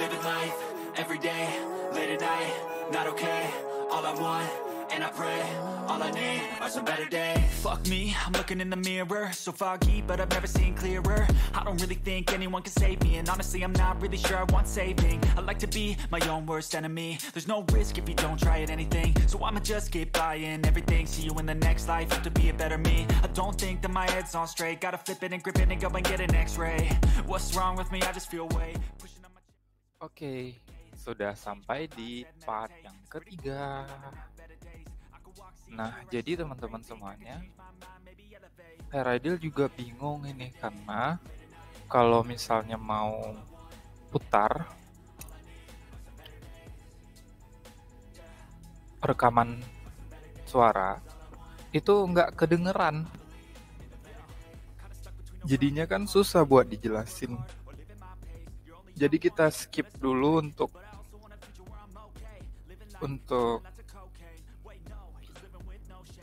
living life, every day, late at night, not okay. All I want, and I pray, all I need are some better days. Fuck me, I'm looking in the mirror, so foggy, but I've never seen clearer. I don't really think anyone can save me, and honestly I'm not really sure I want saving. I like to be my own worst enemy. There's no risk if you don't try at anything, so I'ma just keep buying everything. See you in the next life, have to be a better me. I don't think that my head's on straight, gotta flip it and grip it and go and get an x-ray. What's wrong with me, I just feel weight pushing on my... Oke, sudah sampai di part yang ketiga. Nah, jadi teman-teman semuanya, Heradil juga bingung ini karena kalau misalnya mau putar rekaman suara itu nggak kedengeran. Jadinya kan susah buat dijelasin. Jadi kita skip dulu untuk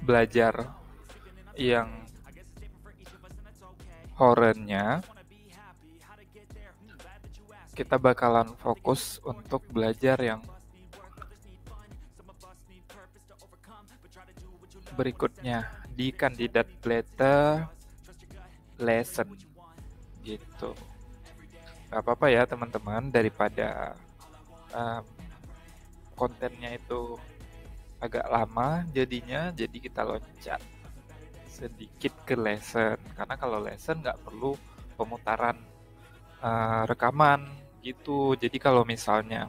belajar yang horornya. Kita bakalan fokus untuk belajar yang berikutnya di kandidat letter lesson gitu. Gak apa-apa ya teman-teman, daripada kontennya itu agak lama jadinya, jadi kita loncat sedikit ke lesson, karena kalau lesson nggak perlu pemutaran rekaman gitu. Jadi kalau misalnya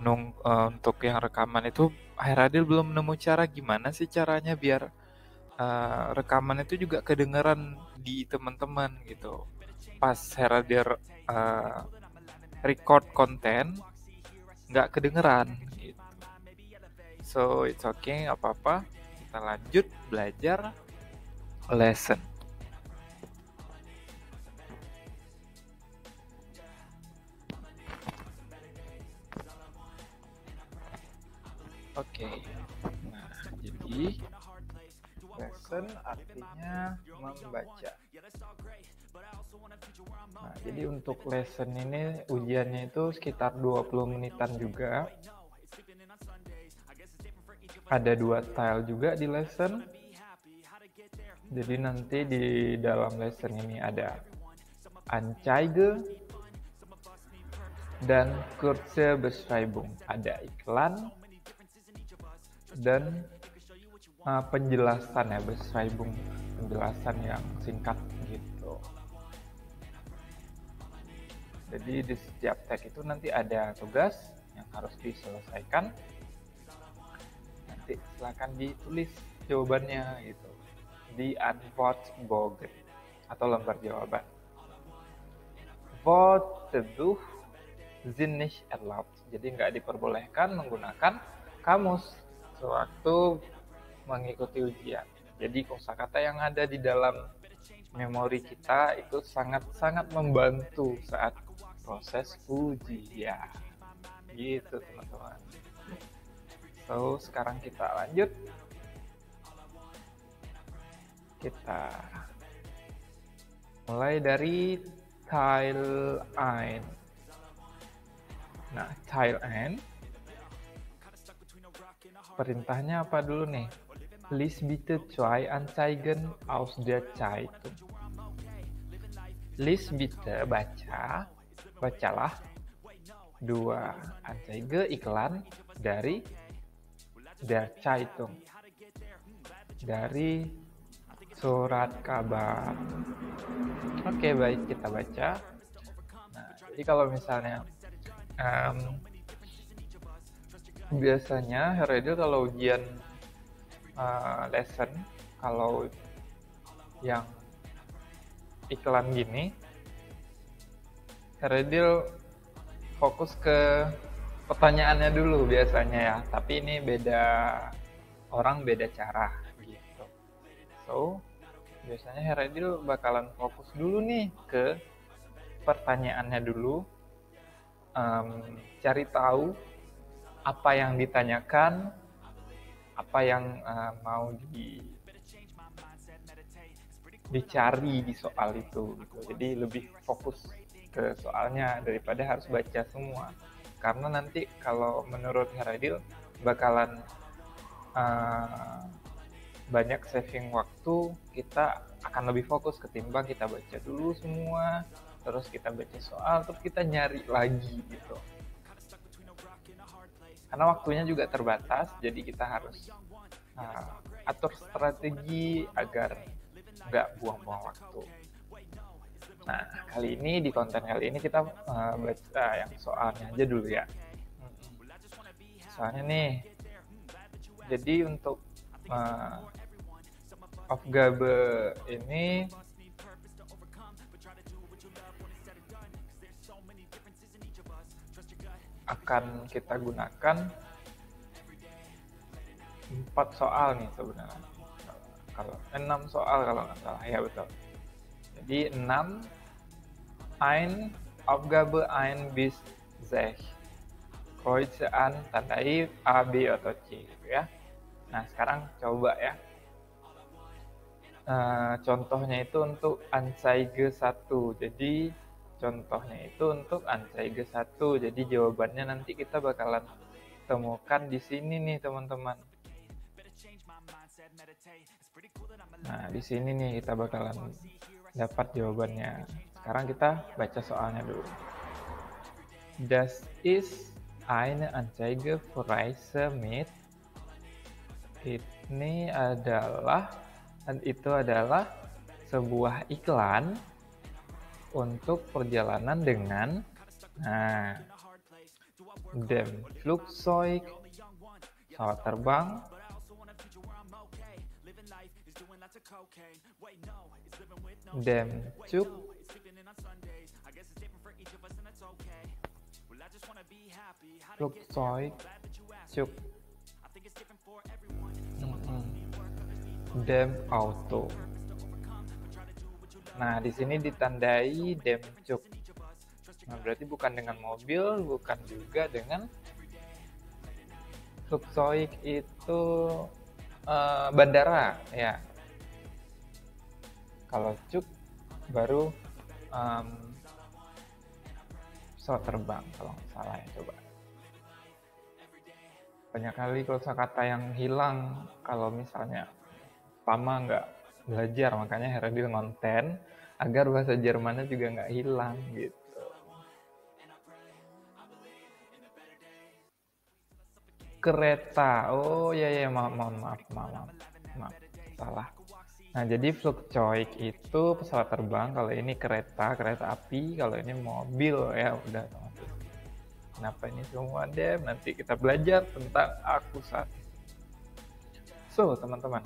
untuk yang rekaman itu Heradil belum nemu cara gimana sih caranya biar rekaman itu juga kedengeran di teman-teman gitu. Pas Heradil record konten nggak kedengeran gitu. So it's okay, nggak apa-apa. Kita lanjut belajar lesson. Oke. Nah, jadi lesson artinya membaca. Nah, jadi untuk lesson ini ujiannya itu sekitar 20 menitan juga. Ada 2 style juga di lesson. Jadi nanti di dalam lesson ini ada Anzeige dan Kurzbeschreibung. Ada iklan dan penjelasan ya, Beschreibung, penjelasan yang singkat gitu. Jadi di setiap tag itu nanti ada tugas yang harus diselesaikan. Nanti silakan ditulis jawabannya gitu di Antwortbogen atau lembar jawaban. Wortbuch sind nicht erlaubt. Jadi nggak diperbolehkan menggunakan kamus sewaktu mengikuti ujian. Jadi kosakata yang ada di dalam memori kita itu sangat-sangat membantu saat proses ujian. Gitu teman-teman. So, sekarang kita lanjut. Kita mulai dari Teil 1. Nah, Teil 1 perintahnya apa dulu nih? Lies bitte 2 Anzeigen aus der Zeitung. Lies bitte, bacalah 2 Anzeige, iklan dari der Zeitung, dari surat kabar. Oke, baik, kita baca. Nah, jadi kalau misalnya biasanya Heradil kalau ujian lesson, kalau yang iklan gini, Heradil fokus ke pertanyaannya dulu biasanya ya. Tapi ini beda orang, beda cara gitu. So, biasanya Heradil bakalan fokus dulu nih ke pertanyaannya dulu, cari tahu apa yang ditanyakan, apa yang mau dicari di soal itu gitu. Jadi lebih fokus ke soalnya daripada harus baca semua. Karena nanti kalau menurut Heradil bakalan banyak saving waktu, kita akan lebih fokus ketimbang kita baca dulu semua, terus kita baca soal, terus kita nyari lagi gitu. Karena waktunya juga terbatas, jadi kita harus atur strategi agar nggak buang-buang waktu. Nah, kali ini di konten kali ini kita baca yang soalnya aja dulu ya. Soalnya nih, jadi untuk Aufgabe ini akan kita gunakan 4 soal nih sebenarnya. Kalau 6 soal kalau nggak salah, ya betul. Jadi 6 ein Aufgabe ein bis 6 Kreuze an, tandai A, B atau C gitu ya. Nah, sekarang coba ya. Contohnya itu untuk Anzeige 1. Jadi contohnya itu untuk Anzeige 1. Jadi jawabannya nanti kita bakalan temukan di sini nih, teman-teman. Nah, di sini nih kita bakalan dapat jawabannya. Sekarang kita baca soalnya dulu. Das ist eine Anzeige für Reise mit. Ini adalah, dan itu adalah sebuah iklan untuk perjalanan dengan dem Flugzeug, pesawat terbang, dem Zug, Flugzeug, Zug, dem Auto. Nah, di sini ditandai dem Zug. Nah, berarti bukan dengan mobil, bukan juga dengan Flugzeug itu bandara ya. Kalau Zug baru pesawat terbang kalau nggak salah ya. Coba. Banyak kali kosakata yang hilang kalau misalnya Pama nggak belajar, makanya Heradil ngonten agar bahasa Jermannya juga nggak hilang gitu. Kereta, oh ya maaf, salah. Nah, jadi Flugzeug itu pesawat terbang, kalau ini kereta api, kalau ini mobil ya udah. Kenapa ini semua deh? Nanti kita belajar tentang akusat. So, teman-teman,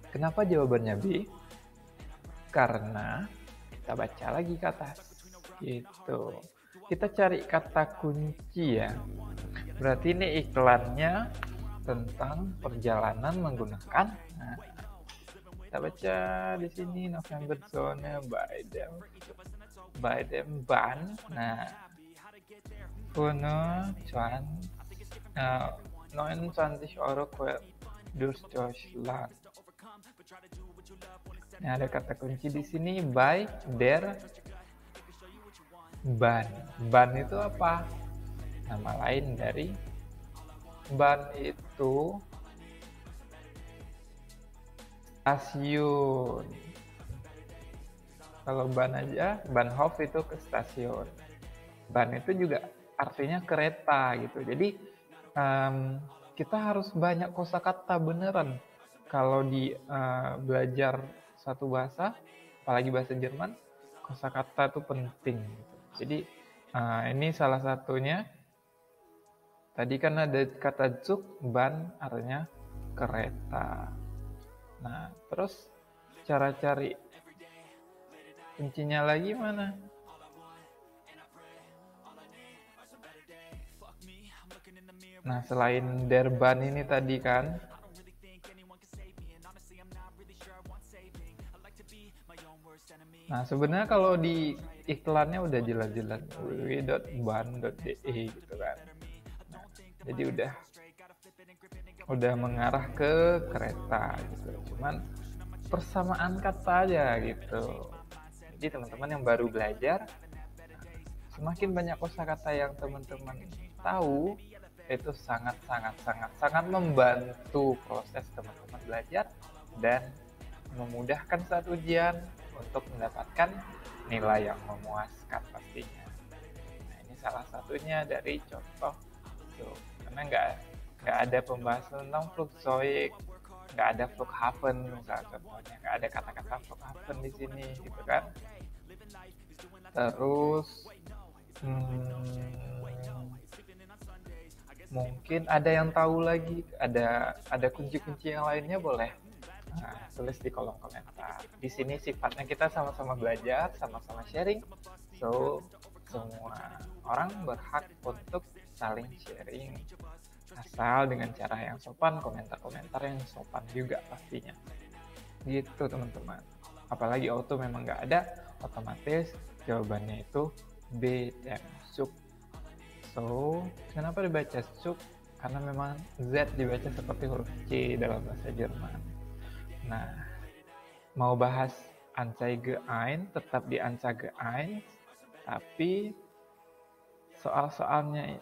kenapa jawabannya B? Karena kita baca lagi ke atas. Gitu. Kita cari kata kunci ya. Berarti ini iklannya tentang perjalanan menggunakan. Nah, kita baca di sini November Zone by dem Bahn. Nah, Kuno cuan 29 Euro durch Deutschland. Nah, ada kata kunci di sini by der Bahn. Bahn itu apa? Nama lain dari Bahn itu stasiun. Kalau Bahn aja, Bahnhof itu ke stasiun. Bahn itu juga artinya kereta gitu. Jadi kita harus banyak kosakata beneran kalau di belajar satu bahasa, apalagi bahasa Jerman, kosakata itu penting gitu. Jadi ini salah satunya. Tadi kan ada kata Zug, Bahn artinya kereta. Nah, terus cara cari kuncinya lagi mana? Nah, selain der Bahn ini tadi kan, nah sebenarnya kalau di iklannya udah jelas-jelas www.bahn.de gitu kan. Nah, jadi udah mengarah ke kereta gitu. Cuman persamaan kata aja gitu. Jadi teman-teman yang baru belajar semakin banyak kosakata yang teman-teman tahu, itu sangat membantu proses teman-teman belajar dan memudahkan saat ujian untuk mendapatkan nilai yang memuaskan pastinya. Nah, ini salah satunya dari contoh tuh, karena nggak ada pembahasan tentang fluksoid, nggak ada Flukhaven misalnya contohnya, nggak ada kata-kata Flukhaven di sini gitu kan. Terus mungkin ada yang tahu lagi, ada kunci-kunci yang lainnya, boleh tulis di kolom komentar. Di sini sifatnya kita sama-sama belajar, sama-sama sharing, so semua orang berhak untuk saling sharing, asal dengan cara yang sopan, komentar-komentar yang sopan juga pastinya. Gitu teman-teman. Apalagi auto memang nggak ada, otomatis jawabannya itu B dan sub. So, kenapa dibaca sub? Karena memang Z dibaca seperti huruf C dalam bahasa Jerman. Nah, mau bahas Anzeige ein, tetap di Anzeige ein, tapi soal-soalnya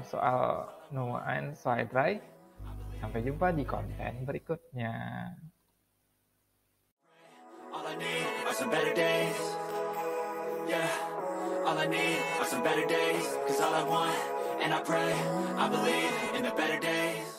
soal nomor 1, 2, 3. Sampai jumpa di konten berikutnya. All I need are some better days. Yeah, all I need are some better days. 'Cause all I want, and I pray, I believe in the better days.